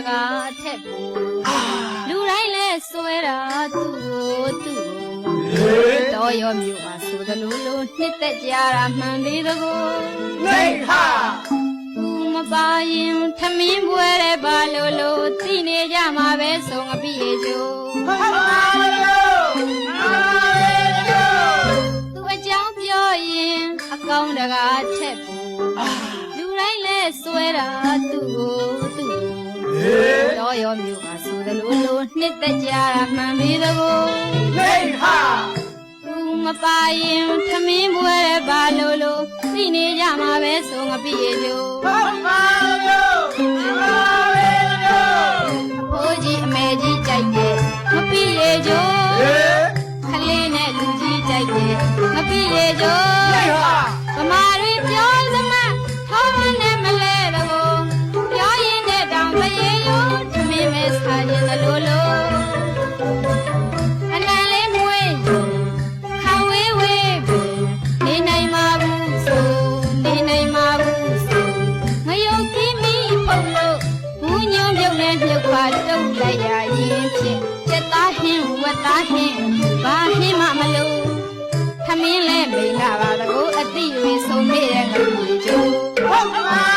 ကားထက်ဘူးလူတိုင်းလဲဆွဲတာသူ့ကိုတော်ရောမြို့မှာဆိုသလိုလိုနှစ်သက်ကြတာမှန်သေးသကိုနေဟာမပါရင်ထမင်းပွဲတဲ့ဘာလို့သိနေကြမှာပဲဆုံးအပြည့်ရဲ့ကျိုးဟာလို့သူအကြောင်းပြောရင်အကောင်းတကားထက်ဘူးလူတိုင်းလဲဆွဲတာသူ့ကိုတော်ရောမြို့မှာဆိုသလိုလိုနှစ်သက်ကြတာမှန်သေးသကိုနေဟာမပါရင်ထမင်းပွဲတဲ့ဘာလို့သိနေကြမှာပဲဆုံးအပြည့်ရဲ့ကျိုးဟာလို့ဘိုးကြီးအမေကြီးကြိုက်တယ်မပြည့်ရဲ့ကျိုးခလေးနဲ့လူကြီးကြိုက်တယ်မပြည့်ရဲ့ကျိုးဗမာတွေပြောစမဟောနဲ့မလဲတော့ပြောရင်နဲ့တောင်မရေရိုးထမင်းမဲစားရင်လို့အနံလေးမွေးခဝေးဝေးနေနိုင်မှာဘူးဆိုနေနိုင်မှာဘူးဆိုငရုတ်ကြီးမီးပုံလို့ဘူးညုံပြုတ်နဲ့မြုပ်ပါတုတ်လိုက်ရရင်ဖြစ်ချက်သားဟင်းဝက်သားဟင်းဘာဟင်းမှမလို့ထမင်းလဲမိန်လာပါတကူအတိတွေဆုံးမေ့တဲ့ငါတို့ကျိုးဟုတ်ပါ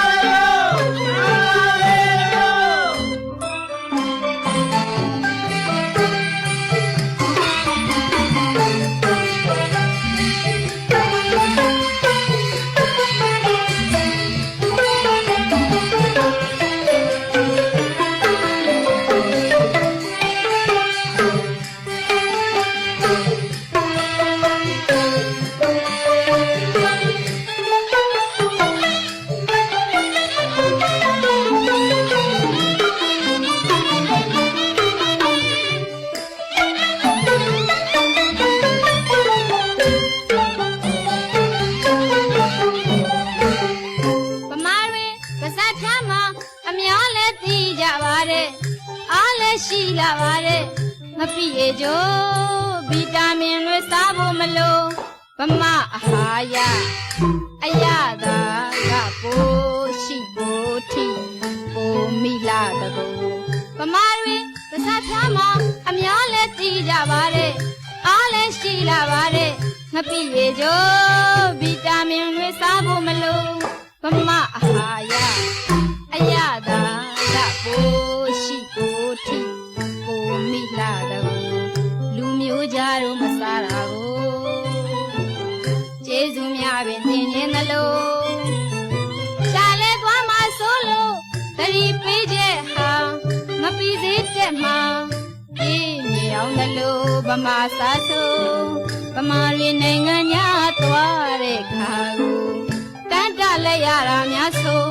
ရှိလာပါတယ်မပြည့်ရဲ့ကျိုးဗီတာမင်တွေစားဖို့မလို့ဗမာအာဟာရအရသာကပိုရှိဖို့ထိပိုမိလာတကူဗမာတွေပါးစပ်ဖျားမှာအများလဲသိကြပါတယ်အားလဲရှိလာပါတယ်မပြည့်ရဲ့ကျိုးဗီတာမင်တွေစားဖို့မလို့ဗမာအာဟာရအရသာကပိုရှိဖို့ထိမိလာတော့လူမျိုးကြားတို့မစားတာကိုကျေးဇူးများပင်သင်ခြင်းသလိုရှားလဲသွားမှဆိုလို့တတိပေးချက်ဟာမပြီးသေးတဲ့မှာအေးမြေအောင်သလိုဗမာစားဆိုဗမာတွေနိုင်ငံညာသွားတဲ့ခါကိုတန်းတလဲရတာများဆို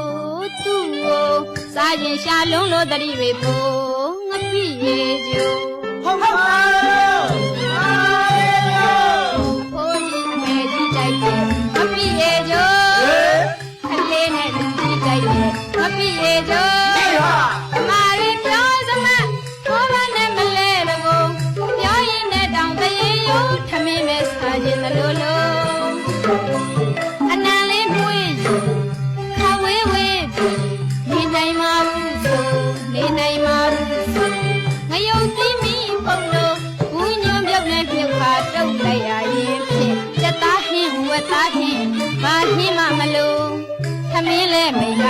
သူ့ကိုစားခြင်းရှားလုံးလို့တတိတွေဖို့ငပိရေကျိုးဟုတ်ပါလို့ဘိုးကြီးအမေကြီးကြိုက်တယ်မပြည့်ရဲ့ကျိုးခလေးနဲ့လူကြီးကြိုက်တယ်မပြည့်ရဲ့ကျိုးအမရီပြောစမဘောမနဲ့မလဲတော့ပြောရင်နဲ့တောင်တရေရိုးထမင်းမဲစားခြင်းလို့အနံလေးမွေးခဝေးဝေးနေနိုင်မှာဘူးဆိုနေနိုင်မှာဘူးဆိုငရုတ်ကြီးမီးပုံလို့ဘူးညွန့်ပြုတ်နဲ့ပြုတ်ပါတုတ်လိုက်ရရင်ဖြစ်ချက်သားဟင်းဝက်သားဟင်းဘာဟင်းမှမလို့ထမင်းလဲမိန်